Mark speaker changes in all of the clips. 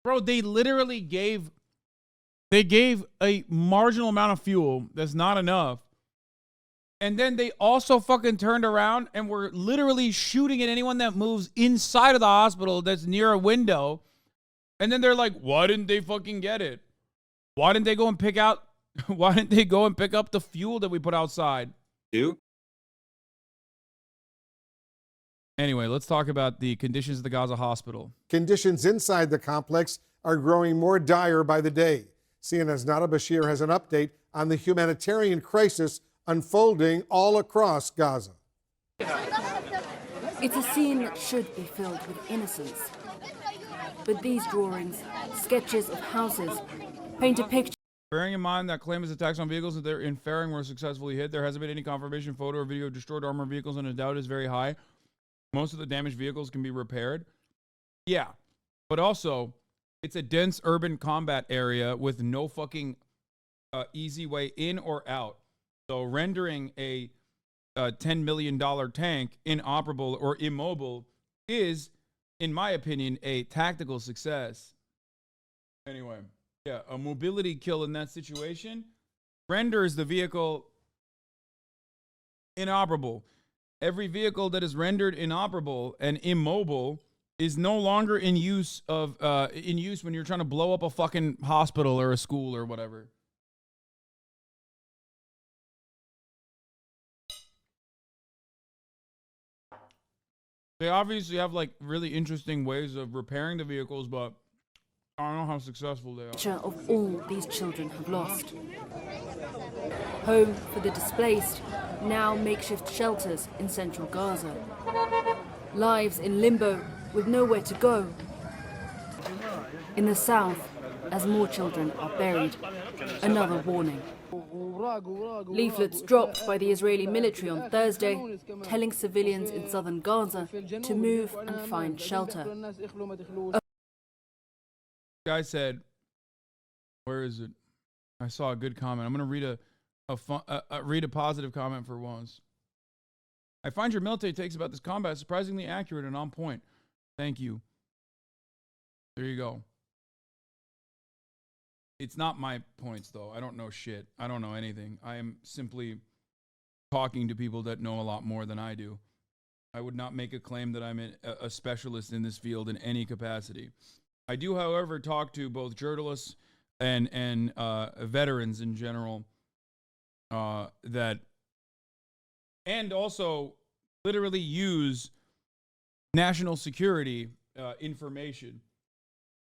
Speaker 1: Bro, they literally gave a marginal amount of fuel that's not enough. And then they also fucking turned around and were literally shooting at anyone that moves inside of the hospital that's near a window. And then they're like, why didn't they fucking get it? Why didn't they go and pick up the fuel that we put outside? Anyway, let's talk about the conditions of the Gaza hospital.
Speaker 2: Conditions inside the complex are growing more dire by the day. CNN's Nada Bashir has an update on the humanitarian crisis unfolding all across Gaza.
Speaker 3: It's a scene that should be filled with innocence. But these drawings, sketches of houses, paint a picture.
Speaker 1: Bearing in mind that claim is attacks on vehicles that they're inferring were successfully hit, there hasn't been any confirmation, photo, or video of destroyed armored vehicles, and the doubt is very high. Most of the damaged vehicles can be repaired. Yeah, but also, it's a dense urban combat area with no fucking easy way in or out. So rendering a $10 million tank inoperable or immobile is, in my opinion, a tactical success. Anyway, yeah, a mobility kill in that situation renders the vehicle inoperable. Every vehicle that is rendered inoperable and immobile is no longer in use when you're trying to blow up a fucking hospital or a school or whatever. They obviously have like really interesting ways of repairing the vehicles, but I don't know how successful they are.
Speaker 3: Picture of all these children have lost. Home for the displaced, now makeshift shelters in central Gaza. Lives in limbo with nowhere to go. In the south, as more children are buried, another warning. Leaflets dropped by the Israeli military on Thursday, telling civilians in southern Gaza to move and find shelter.
Speaker 1: Guy said, where is it? I saw a good comment. I'm going to read a positive comment for once. I find your military takes about this combat surprisingly accurate and on point. Thank you. There you go. It's not my points, though. I don't know shit. I don't know anything. I am simply talking to people that know a lot more than I do. I would not make a claim that I'm a specialist in this field in any capacity. I do, however, talk to both journalists and veterans in general that, and also literally use national security information.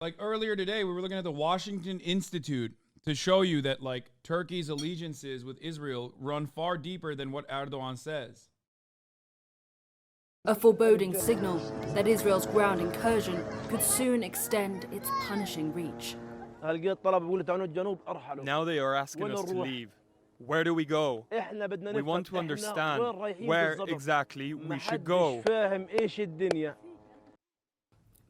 Speaker 1: Like earlier today, we were looking at the Washington Institute to show you that like Turkey's allegiances with Israel run far deeper than what Erdogan says.
Speaker 3: A foreboding signal that Israel's ground incursion could soon extend its punishing reach.
Speaker 4: Now they are asking us to leave. Where do we go? We want to understand where exactly we should go.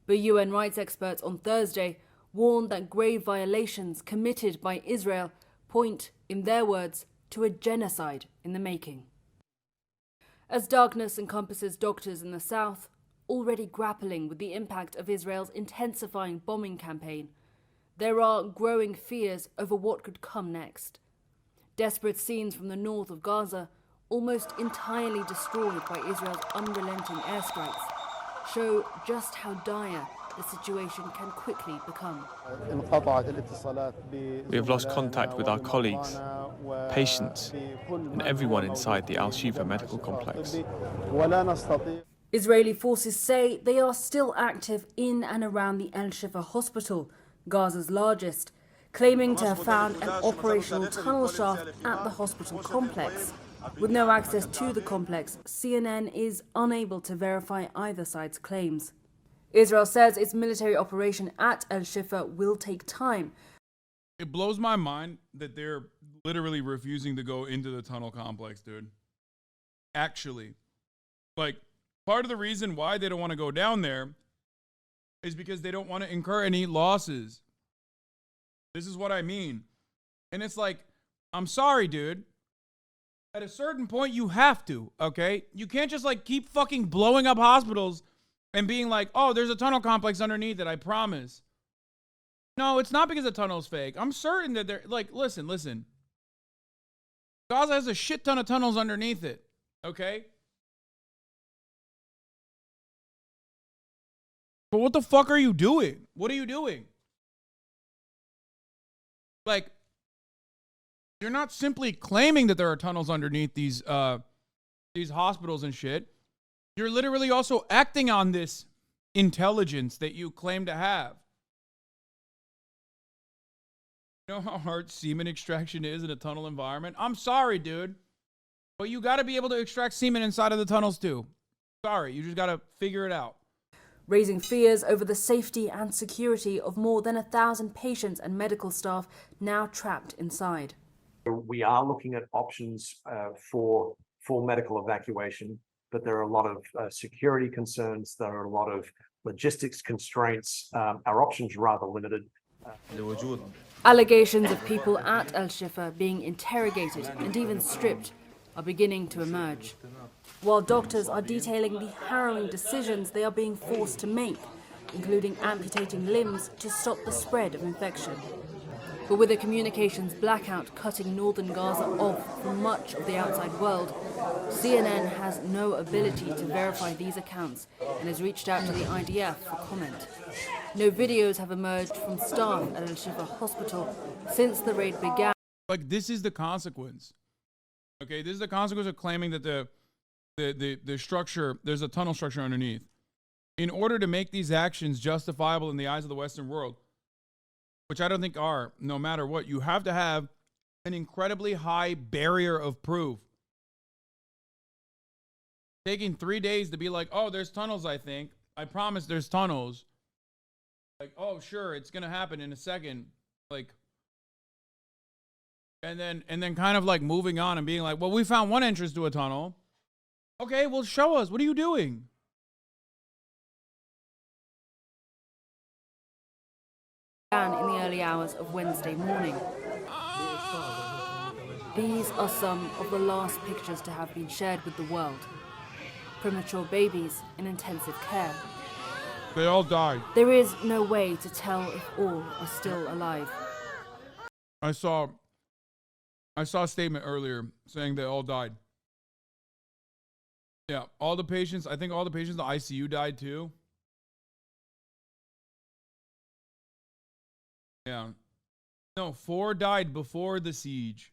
Speaker 3: But UN rights experts on Thursday warned that grave violations committed by Israel point, in their words, to a genocide in the making. As darkness encompasses doctors in the south, already grappling with the impact of Israel's intensifying bombing campaign, there are growing fears over what could come next. Desperate scenes from the north of Gaza, almost entirely destroyed by Israel's unrelenting airstrikes, show just how dire the situation can quickly become.
Speaker 4: We have lost contact with our colleagues, patients, and everyone inside the Al-Shifa medical complex.
Speaker 3: Israeli forces say they are still active in and around the Al-Shifa hospital, Gaza's largest, claiming to have found an operational tunnel shaft at the hospital complex. With no access to the complex, CNN is unable to verify either side's claims. Israel says its military operation at Al-Shifa will take time.
Speaker 1: It blows my mind that they're literally refusing to go into the tunnel complex, dude. Actually. Like, part of the reason why they don't want to go down there is because they don't want to incur any losses. This is what I mean. And it's like, I'm sorry, dude. At a certain point, you have to, okay? You can't just, like, keep fucking blowing up hospitals and being like, oh, there's a tunnel complex underneath it, I promise. No, it's not because the tunnel's fake. I'm certain that they're like, listen. Gaza has a shit ton of tunnels underneath it. Okay? But what the fuck are you doing? What are you doing? Like, you're not simply claiming that there are tunnels underneath these hospitals and shit. You're literally also acting on this intelligence that you claim to have. You know how hard semen extraction is in a tunnel environment? I'm sorry, dude. But you got to be able to extract semen inside of the tunnels too. Sorry, you just got to figure it out.
Speaker 3: Raising fears over the safety and security of more than 1,000 patients and medical staff now trapped inside.
Speaker 5: We are looking at options for medical evacuation, but there are a lot of security concerns. There are a lot of logistics constraints. Our options are rather limited.
Speaker 3: Allegations of people at Al-Shifa being interrogated and even stripped are beginning to emerge, while doctors are detailing the harrowing decisions they are being forced to make, including amputating limbs to stop the spread of infection. But with a communications blackout cutting northern Gaza off from much of the outside world, CNN has no ability to verify these accounts and has reached out to the IDF for comment. No videos have emerged from staff at Al-Shifa Hospital since the raid began.
Speaker 1: Like, this is the consequence. Okay, this is the consequence of claiming that the structure, there's a tunnel structure underneath. In order to make these actions justifiable in the eyes of the Western world, which I don't think are, no matter what, you have to have an incredibly high barrier of proof. Taking 3 days to be like, oh, there's tunnels, I think. I promise there's tunnels. Like, oh, sure, it's going to happen in a second. Like, and then kind of like moving on and being like, well, we found one entrance to a tunnel. Okay, well, show us. What are you doing?
Speaker 3: In the early hours of Wednesday morning. These are some of the last pictures to have been shared with the world. Premature babies in intensive care.
Speaker 1: They all died.
Speaker 3: There is no way to tell if all are still alive.
Speaker 1: I saw a statement earlier saying they all died. Yeah, all the patients, I think all the patients in the ICU died too. Yeah. No, 4 died before the siege.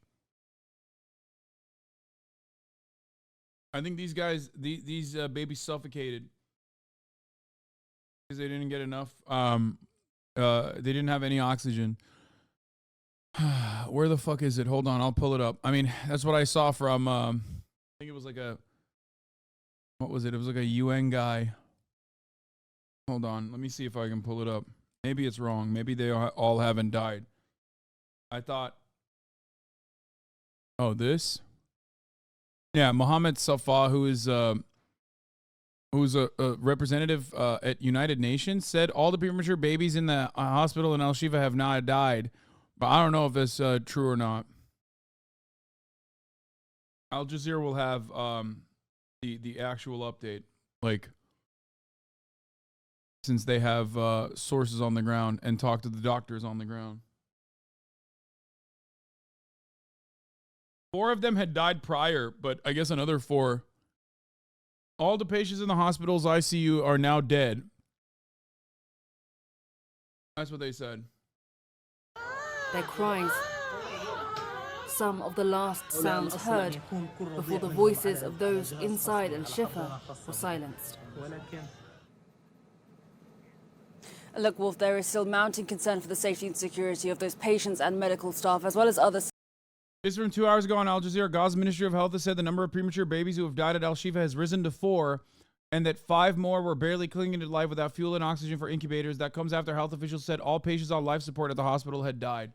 Speaker 1: I think these guys, these babies suffocated because they didn't get enough. They didn't have any oxygen. Where the fuck is it? Hold on, I'll pull it up. I mean, that's what I saw from. I think it was like a. What was it? It was like a UN guy. Hold on, let me see if I can pull it up. Maybe it's wrong. Maybe they all haven't died. I thought. Oh, this. Yeah, Mohammed Safa, who's a representative at United Nations, said all the premature babies in the hospital in Al-Shifa have not died. But I don't know if that's true or not. Al Jazeera will have the actual update, like, since they have sources on the ground and talk to the doctors on the ground. 4 of them had died prior, but I guess another 4. All the patients in the hospital's ICU are now dead. That's what they said.
Speaker 3: Their cries, some of the last sounds heard before the voices of those inside Al-Shifa were silenced. Look, Wolf, there is still mounting concern for the safety and security of those patients and medical staff, as well as others.
Speaker 1: This from 2 hours ago on Al Jazeera. Gaza Ministry of Health has said the number of premature babies who have died at Al-Shifa has risen to 4, and that 5 more were barely clinging to life without fuel and oxygen for incubators. That comes after health officials said all patients on life support at the hospital had died.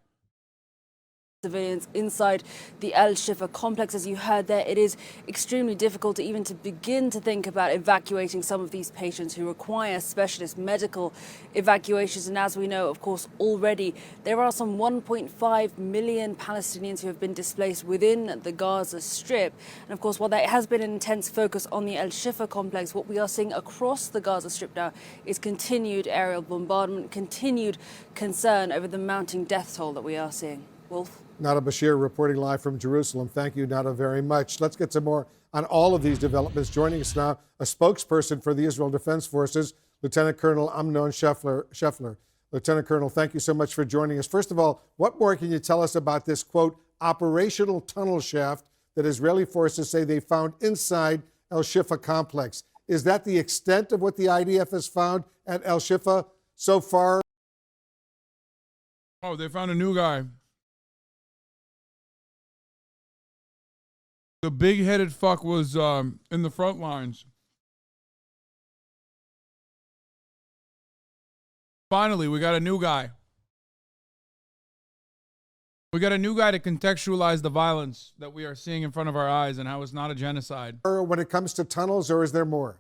Speaker 3: civilians inside the Al Shifa complex. As you heard there, it is extremely difficult to even to begin to think about evacuating some of these patients who require specialist medical evacuations. And as we know, of course, already there are some 1.5 million Palestinians who have been displaced within the Gaza Strip. And of course, while there has been an intense focus on the Al Shifa complex, what we are seeing across the Gaza Strip now is continued aerial bombardment, continued concern over the mounting death toll that we are seeing. Wolf?
Speaker 2: Nada Bashir reporting live from Jerusalem. Thank you, Nada, very much. Let's get some more on all of these developments. Joining us now, a spokesperson for the Israel Defense Forces, Lieutenant Colonel Amnon Scheffler. Lieutenant Colonel, thank you so much for joining us. First of all, what more can you tell us about this, quote, operational tunnel shaft that Israeli forces say they found inside Al Shifa complex? Is that the extent of what the IDF has found at Al Shifa so far?
Speaker 1: Oh, they found a new guy. The big-headed fuck was in the front lines. Finally, we got a new guy. We got a new guy to contextualize the violence that we are seeing in front of our eyes and how it's not a genocide.
Speaker 2: When it comes to tunnels, or is there more?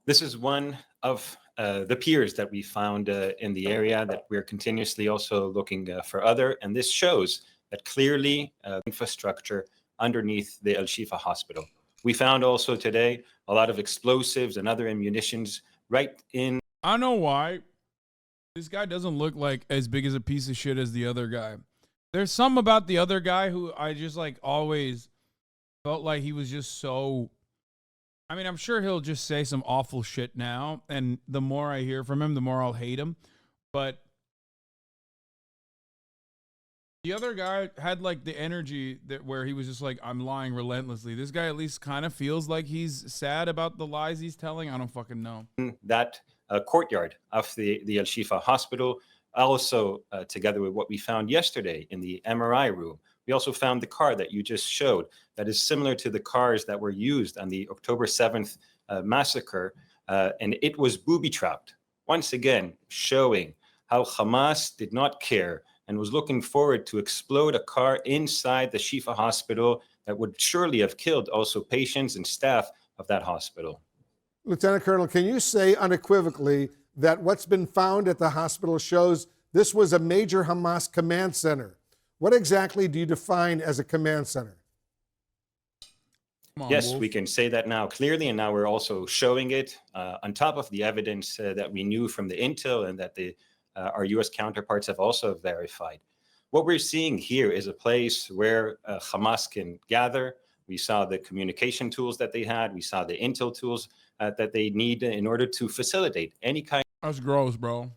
Speaker 6: This is one of the piers that we found in the area that we're continuously also looking for other, and this shows that clearly infrastructure underneath the Al Shifa hospital. We found also today a lot of explosives and other ammunitions right in.
Speaker 1: I know why. This guy doesn't look like as big as a piece of shit as the other guy. There's something about the other guy who I just like always felt like he was just so. I mean, I'm sure he'll just say some awful shit now, and the more I hear from him, the more I'll hate him. But the other guy had like the energy that where he was just like, I'm lying relentlessly. This guy at least kind of feels like he's sad about the lies he's telling. I don't fucking know.
Speaker 6: That courtyard of the Al Shifa hospital, also together with what we found yesterday in the MRI room. We also found the car that you just showed that is similar to the cars that were used on the October 7th massacre, and it was booby-trapped. Once again, showing how Hamas did not care and was looking forward to explode a car inside the Shifa hospital that would surely have killed also patients and staff of that hospital.
Speaker 2: Lieutenant Colonel, can you say unequivocally that what's been found at the hospital shows this was a major Hamas command center? What exactly do you define as a command center?
Speaker 6: Yes, Wolf. We can say that now clearly, and now we're also showing it on top of the evidence that we knew from the intel and that our U.S. counterparts have also verified. What we're seeing here is a place where Hamas can gather. We saw the communication tools that they had. We saw the intel tools that they need in order to facilitate any kind.
Speaker 1: That's gross, bro.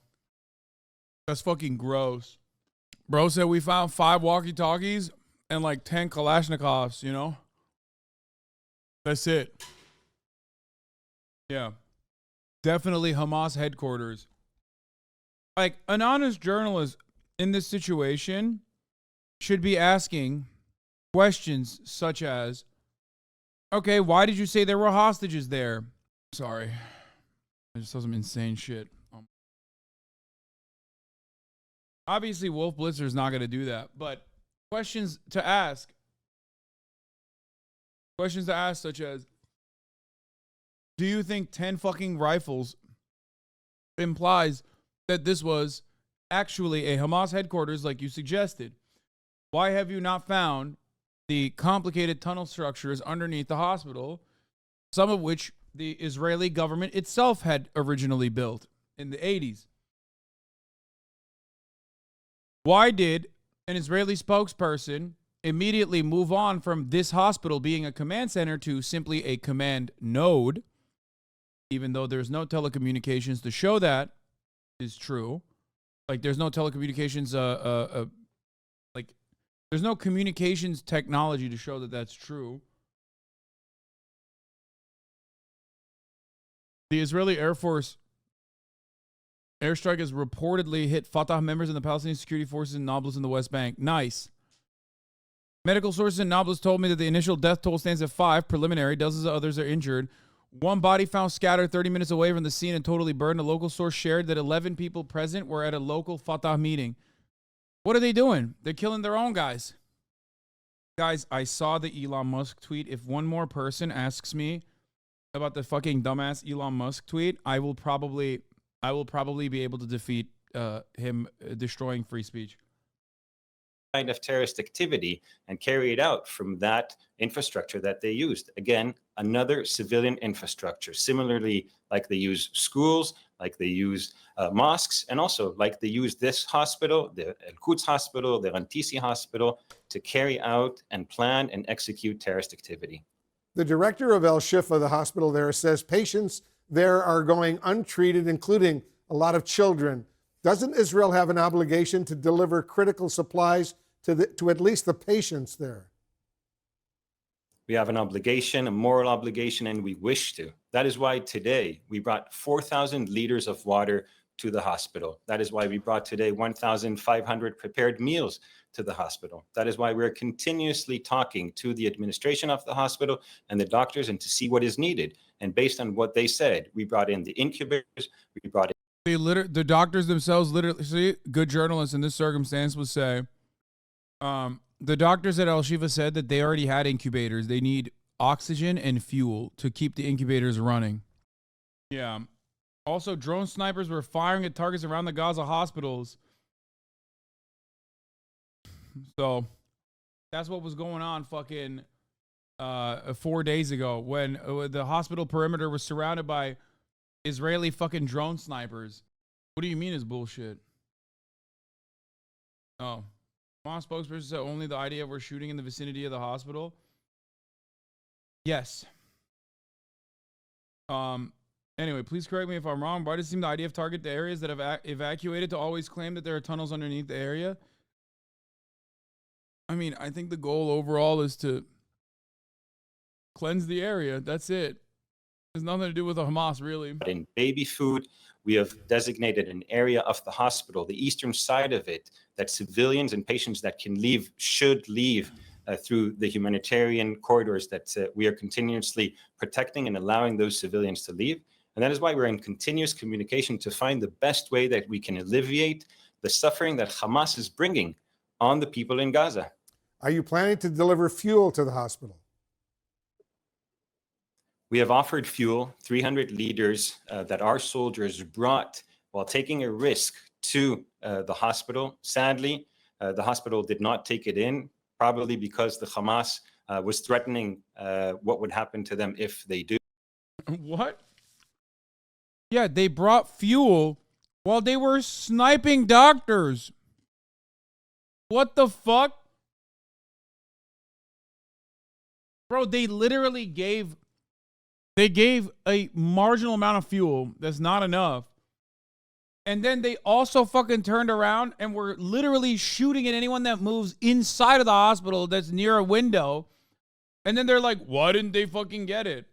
Speaker 1: That's fucking gross. Bro said we found 5 walkie-talkies and like 10 Kalashnikovs, you know? That's it. Yeah. Definitely Hamas headquarters. Like, an honest journalist in this situation should be asking questions such as, okay, why did you say there were hostages there? Sorry. I just saw some insane shit. Obviously, Wolf Blitzer is not going to do that, but questions to ask such as, do you think 10 fucking rifles implies that this was actually a Hamas headquarters like you suggested? Why have you not found the complicated tunnel structures underneath the hospital, some of which the Israeli government itself had originally built in the 80s? Why did an Israeli spokesperson immediately move on from this hospital being a command center to simply a command node, even though there's no telecommunications to show that is true? Like, there's no telecommunications, like, there's no communications technology to show that that's true. The Israeli Air Force airstrike has reportedly hit Fatah members and the Palestinian security forces in Nablus in the West Bank. Nice. Medical sources in Nablus told me that the initial death toll stands at 5, preliminary. Dozens of others are injured. One body found scattered 30 minutes away from the scene and totally burned. A local source shared that 11 people present were at a local Fatah meeting. What are they doing? They're killing their own guys. Guys, I saw the Elon Musk tweet. If one more person asks me about the fucking dumbass Elon Musk tweet, I will probably be able to defeat him destroying free speech.
Speaker 6: Kind of terrorist activity and carry it out from that infrastructure that they used. Again, another civilian infrastructure, similarly like they use schools, like they use mosques, and also like they use this hospital, the Al-Quds hospital, the Rantisi hospital, to carry out and plan and execute terrorist activity.
Speaker 2: The director of Al-Shifa, the hospital there, says patients there are going untreated, including a lot of children. Doesn't Israel have an obligation to deliver critical supplies to at least the patients there?
Speaker 6: We have an obligation, a moral obligation, and we wish to. That is why today we brought 4,000 liters of water to the hospital. That is why we brought today 1,500 prepared meals to the hospital. That is why we're continuously talking to the administration of the hospital and the doctors and to see what is needed. And based on what they said, we brought in the incubators, we brought in
Speaker 1: The doctors themselves literally, see, good journalists in this circumstance would say, the doctors at Al-Shifa said that they already had incubators. They need oxygen and fuel to keep the incubators running. Yeah. Also, drone snipers were firing at targets around the Gaza hospitals. So that's what was going on fucking 4 days ago when the hospital perimeter was surrounded by Israeli fucking drone snipers. What do you mean is bullshit? Oh. Hamas spokesperson said only the idea we're shooting in the vicinity of the hospital. Yes. Anyway, please correct me if I'm wrong. Why does it seem the idea of target the areas that have evacuated to always claim that there are tunnels underneath the area? I mean, I think the goal overall is to cleanse the area. That's it. There's nothing to do with the Hamas, really.
Speaker 6: in baby food. We have designated an area of the hospital, the eastern side of it, that civilians and patients that can leave should leave through the humanitarian corridors that we are continuously protecting and allowing those civilians to leave. And that is why we're in continuous communication to find the best way that we can alleviate the suffering that Hamas is bringing on the people in Gaza.
Speaker 2: Are you planning to deliver fuel to the hospital?
Speaker 6: We have offered fuel, 300 liters that our soldiers brought while taking a risk to the hospital. Sadly, the hospital did not take it in, probably because the Hamas was threatening what would happen to them if they do.
Speaker 1: What? Yeah, they brought fuel while they were sniping doctors. What the fuck? Bro, they literally gave a marginal amount of fuel that's not enough. And then they also fucking turned around and were literally shooting at anyone that moves inside of the hospital that's near a window. And then they're like, why didn't they fucking get it?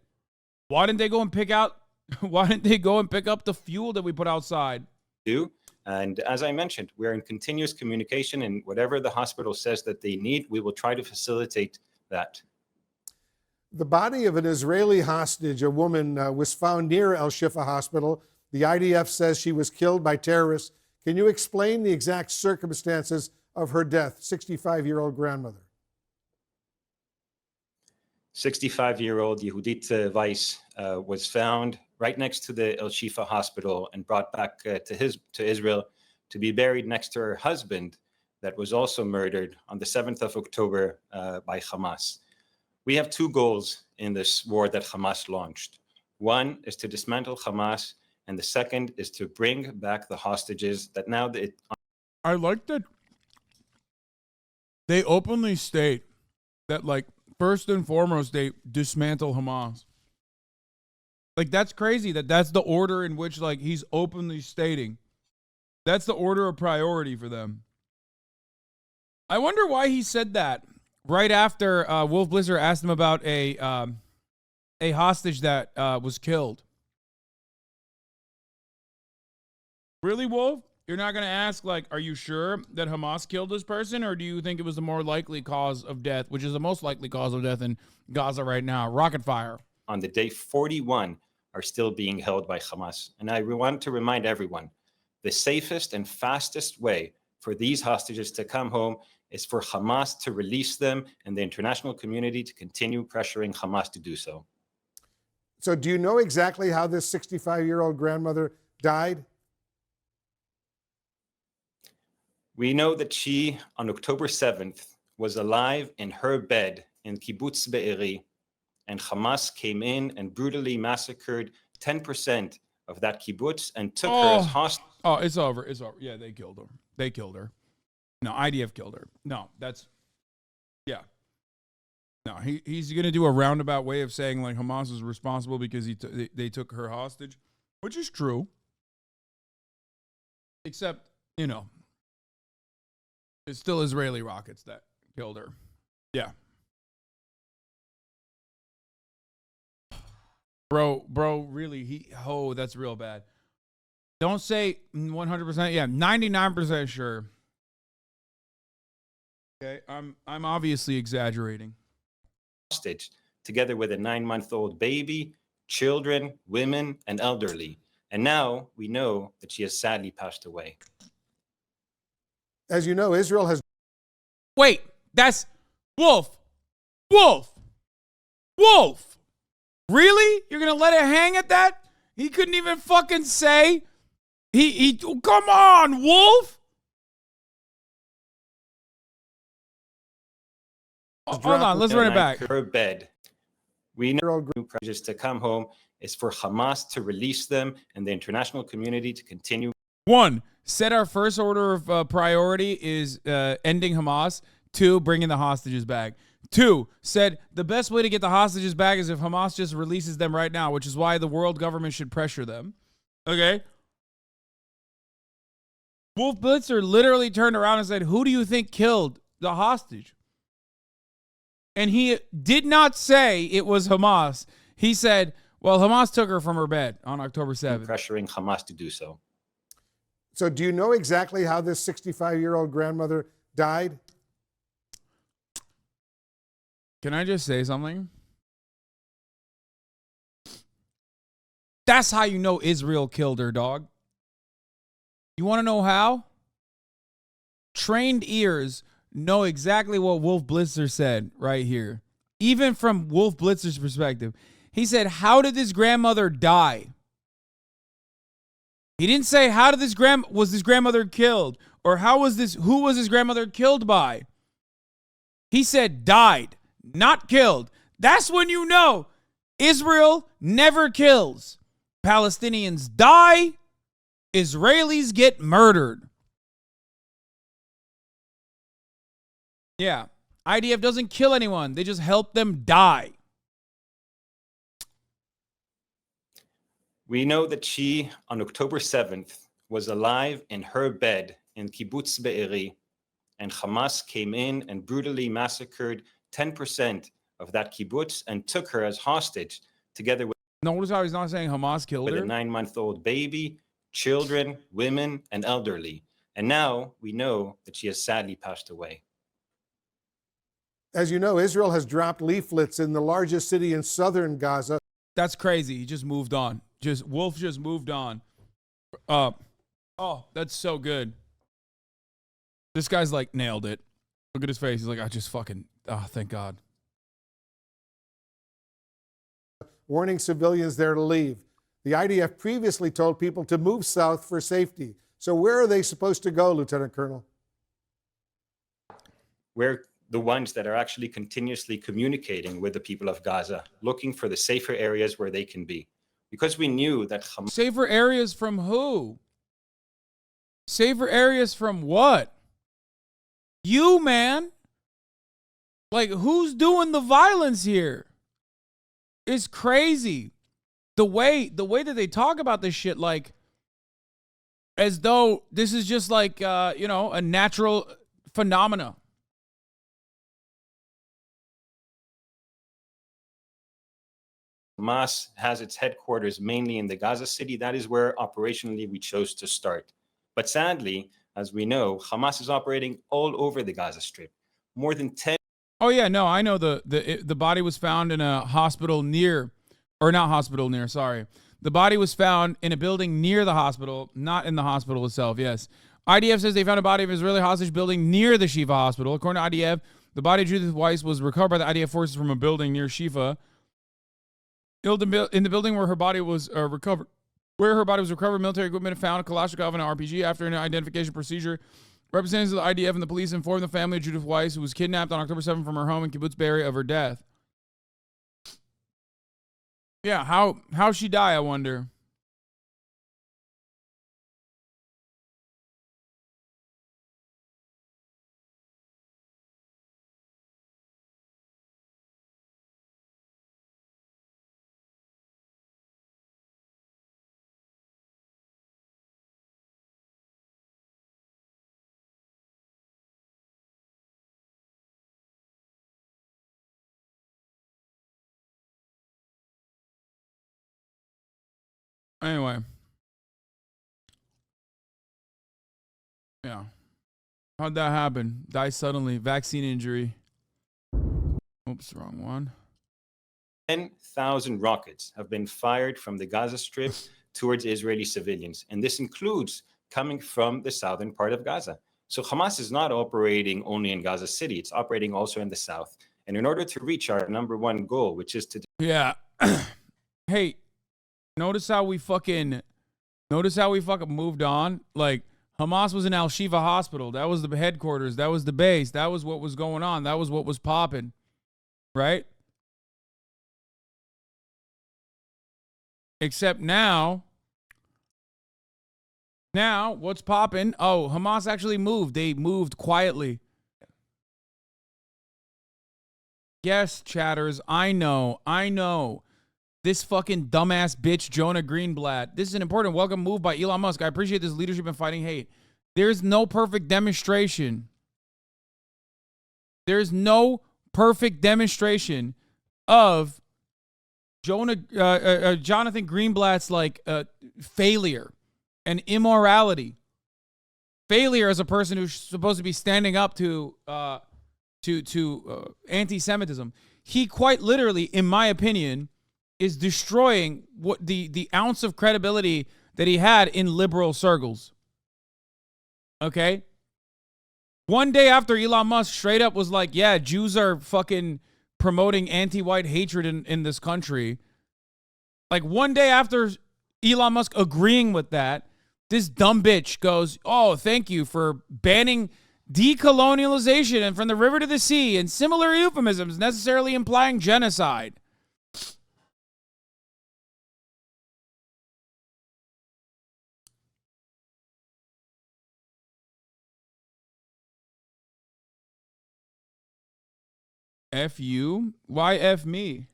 Speaker 1: Why didn't they go and pick up the fuel that we put outside?
Speaker 6: And as I mentioned, we're in continuous communication, and whatever the hospital says that they need, we will try to facilitate that.
Speaker 2: The body of an Israeli hostage, a woman, was found near Al-Shifa hospital. The IDF says she was killed by terrorists. Can you explain the exact circumstances of her death? 65-year-old grandmother.
Speaker 6: 65-year-old Yehudit Weiss was found right next to the Al-Shifa hospital and brought back to Israel to be buried next to her husband that was also murdered on the 7th of October by Hamas. We have two goals in this war that Hamas launched. One is to dismantle Hamas, and the second is to bring back the hostages that now...
Speaker 1: I like that they openly state that, like, first and foremost, they dismantle Hamas. Like, that's crazy that that's the order in which, like, he's openly stating. That's the order of priority for them. I wonder why he said that right after Wolf Blizzer asked him about a hostage that was killed. Really, Wolf? You're not going to ask, like, are you sure that Hamas killed this person, or do you think it was the more likely cause of death, which is the most likely cause of death in Gaza right now, rocket fire?
Speaker 6: On the day 41 are still being held by Hamas. And I want to remind everyone, the safest and fastest way for these hostages to come home is for Hamas to release them and the international community to continue pressuring Hamas to do so.
Speaker 2: So do you know exactly how this 65-year-old grandmother died?
Speaker 6: We know that she, on October 7th, was alive in her bed in Kibbutz Be'eri, and Hamas came in and brutally massacred 10% of that kibbutz and took her as hostage.
Speaker 1: Oh, it's over. It's over. Yeah, they killed her. They killed her. No, IDF killed her. No, that's, yeah. No, he's going to do a roundabout way of saying like Hamas is responsible because they took her hostage, which is true. Except, you know, it's still Israeli rockets that killed her. Yeah. Bro, really, that's real bad. Don't say 100%. Yeah, 99% sure. Okay, I'm obviously exaggerating.
Speaker 6: Hostage, together with a 9-month-old baby, children, women, and elderly. And now we know that she has sadly passed away.
Speaker 2: As you know, Israel has...
Speaker 1: Wait, that's Wolf. Really? You're going to let it hang at that? He couldn't even fucking say. Come on, Wolf. Hold on, let's run it back.
Speaker 6: Her bed. We know pressures to come home is for Hamas to release them and the international community to continue.
Speaker 1: 1, set our first order of priority is ending Hamas. 2, bringing the hostages back. 2, said the best way to get the hostages back is if Hamas just releases them right now, which is why the world government should pressure them. Okay? Wolf Blitzer literally turned around and said, who do you think killed the hostage? And he did not say it was Hamas. He said, well, Hamas took her from her bed on October 7th.
Speaker 6: Pressuring Hamas to do so.
Speaker 2: So do you know exactly how this 65-year-old grandmother died?
Speaker 1: Can I just say something? That's how you know Israel killed her, dog. You want to know how? Trained ears know exactly what Wolf Blitzer said right here. Even from Wolf Blitzer's perspective. He said, how did this grandmother die? He didn't say, was this grandmother killed? Or who was this grandmother killed by? He said, died, not killed. That's when you know Israel never kills. Palestinians die. Israelis get murdered. Yeah. IDF doesn't kill anyone. They just help them die.
Speaker 6: We know that she, on October 7th, was alive in her bed in Kibbutz Be'eri, and Hamas came in and brutally massacred 10% of that kibbutz and took her as hostage, together with
Speaker 1: Notice how he's not saying Hamas killed her.
Speaker 6: a 9-month-old baby, children, women, and elderly. And now we know that she has sadly passed away.
Speaker 2: As you know, Israel has dropped leaflets in the largest city in southern Gaza.
Speaker 1: That's crazy. He just moved on. Wolf just moved on. Oh, that's so good. This guy's like nailed it. Look at his face. He's like, I just fucking, thank God.
Speaker 2: Warning civilians there to leave. The IDF previously told people to move south for safety. So where are they supposed to go, Lieutenant Colonel?
Speaker 6: We're the ones that are actually continuously communicating with the people of Gaza, looking for the safer areas where they can be. Because we knew that Hamas...
Speaker 1: Safer areas from who? Safer areas from what? You, man. Like, who's doing the violence here? It's crazy. The way that they talk about this shit, like, as though this is just like, a natural phenomena.
Speaker 6: Hamas has its headquarters mainly in the Gaza city. That is where operationally we chose to start. But sadly, as we know, Hamas is operating all over the Gaza Strip. More than 10.
Speaker 1: Oh yeah, no, I know the body was found in a hospital near, or not hospital near, sorry. The body was found in a building near the hospital, not in the hospital itself, yes. IDF says they found a body of Israeli hostage building near the Shifa hospital. According to IDF, the body of Judith Weiss was recovered by the IDF forces from a building near Shifa. In the building where her body was recovered, military equipment found a Kalashnikov and an RPG. After an identification procedure, representatives of the IDF and the police informed the family of Judith Weiss, who was kidnapped on October 7th from her home in Kibbutz Be'eri, of her death. Yeah, how she die, I wonder. Anyway. Yeah. How'd that happen? Die suddenly. Vaccine injury. Oops, wrong one.
Speaker 6: 10,000 rockets have been fired from the Gaza Strip towards Israeli civilians. And this includes coming from the southern part of Gaza. So Hamas is not operating only in Gaza City. It's operating also in the south. And in order to reach our #1 goal, which is to...
Speaker 1: Yeah. Hey, notice how we fucking moved on? Like, Hamas was in Al-Shifa hospital. That was the headquarters. That was the base. That was what was going on. That was what was popping. Right? Except now, what's popping? Oh, Hamas actually moved. They moved quietly. Yes, chatters, I know. This fucking dumbass bitch, Jonah Greenblatt. This is an important welcome move by Elon Musk. I appreciate this leadership in fighting hate. There's no perfect demonstration. There's no perfect demonstration of Jonathan Greenblatt's like failure and immorality. Failure as a person who's supposed to be standing up to anti-Semitism. He quite literally, in my opinion, is destroying what the ounce of credibility that he had in liberal circles. Okay? One day after Elon Musk straight up was like, yeah, Jews are fucking promoting anti-white hatred in this country. Like one day after Elon Musk agreeing with that, this dumb bitch goes, oh, thank you for banning decolonialization and from the river to the sea and similar euphemisms necessarily implying genocide. F you? Why F me?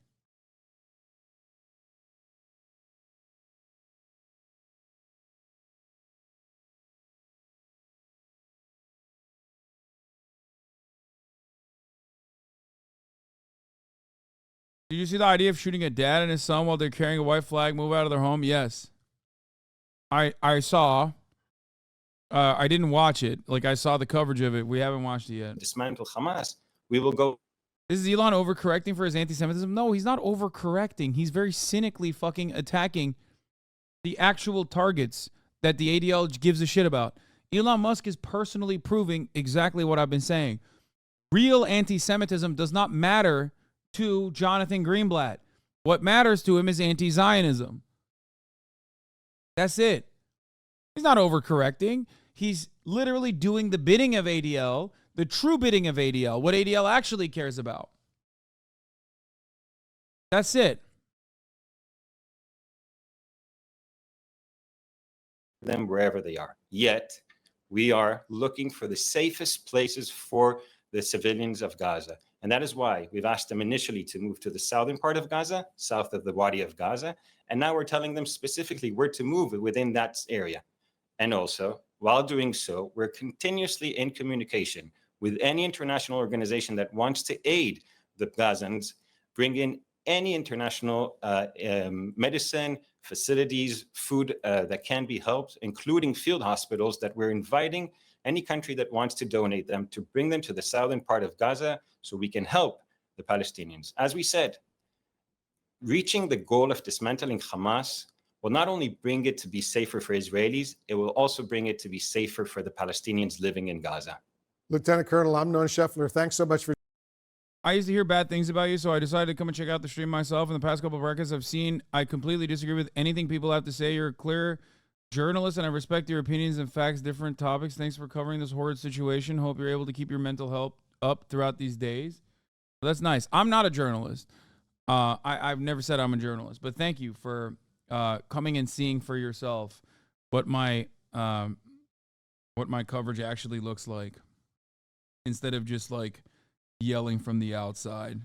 Speaker 1: Did you see the idea of shooting a dad and his son while they're carrying a white flag move out of their home? Yes. I saw. I didn't watch it. Like, I saw the coverage of it. We haven't watched it yet.
Speaker 6: Dismantle Hamas. We will go...
Speaker 1: Is Elon overcorrecting for his anti-Semitism? No, he's not overcorrecting. He's very cynically fucking attacking the actual targets that the ADL gives a shit about. Elon Musk is personally proving exactly what I've been saying. Real anti-Semitism does not matter to Jonathan Greenblatt. What matters to him is anti-Zionism. That's it. He's not overcorrecting. He's literally doing the bidding of ADL, the true bidding of ADL, what ADL actually cares about. That's it.
Speaker 6: Them wherever they are. Yet, we are looking for the safest places for the civilians of Gaza. And that is why we've asked them initially to move to the southern part of Gaza, south of the Wadi of Gaza. And now we're telling them specifically where to move within that area. And also, while doing so, we're continuously in communication with any international organization that wants to aid the Gazans, bring in any international medicine, facilities, food that can be helped, including field hospitals that we're inviting any country that wants to donate them to bring them to the southern part of Gaza so we can help the Palestinians. As we said, reaching the goal of dismantling Hamas will not only bring it to be safer for Israelis, it will also bring it to be safer for the Palestinians living in Gaza.
Speaker 2: Lieutenant Colonel Amnon Scheffler, thanks so much for.
Speaker 1: I used to hear bad things about you, so I decided to come and check out the stream myself. In the past couple of records I've seen, I completely disagree with anything people have to say. You're a clear journalist, and I respect your opinions and facts, different topics. Thanks for covering this horrid situation. Hope you're able to keep your mental health up throughout these days. That's nice. I'm not a journalist. I've never said I'm a journalist, but thank you for coming and seeing for yourself what my coverage actually looks like, instead of just like yelling from the outside.